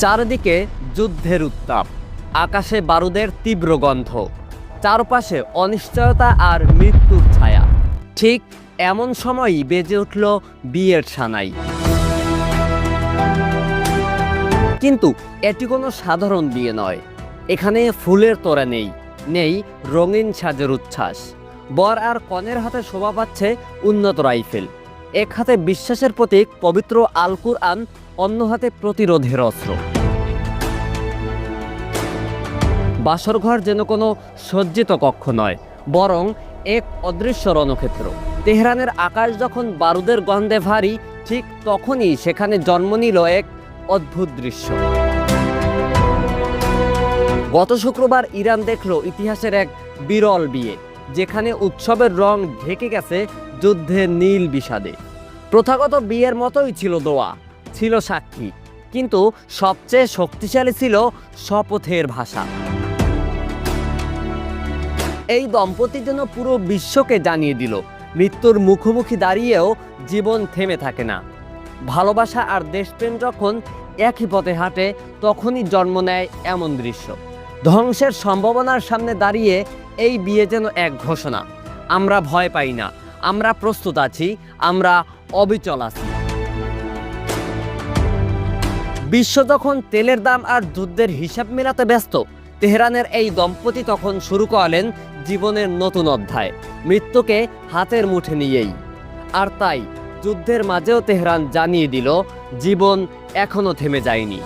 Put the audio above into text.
চারিদিকে যুদ্ধের উত্তাপ, আকাশে বারুদের তীব্র গন্ধ, চারপাশে অনিশ্চয়তা আর মৃত্যুর ছায়া। ঠিক এমন সময়ই বেজে উঠল বিয়ের সানাই। কিন্তু এটি কোনো সাধারণ বিয়ে নয়। এখানে ফুলের তোড়া নেই, নেই রঙিন সাজের উচ্ছ্বাস। বর আর কনের হাতে শোভা পাচ্ছে উন্নত রাইফেল। এক হাতে বিশ্বাসের প্রতীক পবিত্র আল কুরআন, অন্য হাতে প্রতিরোধের অস্ত্র। বাসরঘর যেন কোনো সজ্জিত কক্ষ নয়, বরং এক অদৃশ্য রণক্ষেত্র। তেহরানের আকাশ যখন বারুদের গন্ধে ভারী, ঠিক তখনই সেখানে জন্ম নিল এক অদ্ভুত দৃশ্য। গত শুক্রবার ইরান দেখল ইতিহাসের এক বিরল বিয়ে, যেখানে উৎসবের রং ঢেকে গেছে যুদ্ধের নীল বিষাদে। প্রথাগত বিয়ের মতোই ছিল দোয়া, ছিল সাক্ষী, কিন্তু সবচেয়ে শক্তিশালী ছিল শপথের ভাষা। এই দম্পতি যেন পুরো বিশ্বকে জানিয়ে দিল, মৃত্যুর মুখোমুখি দাঁড়িয়েও জীবন থেমে থাকে না। ভালোবাসা আর দেশপ্রেম যখন একই পথে হাঁটে, তখনই জন্ম নেয় এমন দৃশ্য। ধ্বংসের সম্ভাবনার সামনে দাঁড়িয়ে এই বিয়ে যেন এক ঘোষণা, আমরা ভয় পাই না, আমরা প্রস্তুত আছি, আমরা অবিচল আছি। বিশ্ব যখন তেলের দাম আর যুদ্ধের হিসাব মেলাতে ব্যস্ত, তেহরানের এই দম্পতি তখন শুরু করলেন জীবনের নতুন অধ্যায়, মৃত্যুকে হাতের মুঠে নিয়েই। আর তাই যুদ্ধের মাঝেও তেহরান জানিয়ে দিল, জীবন এখনো থেমে যায়নি।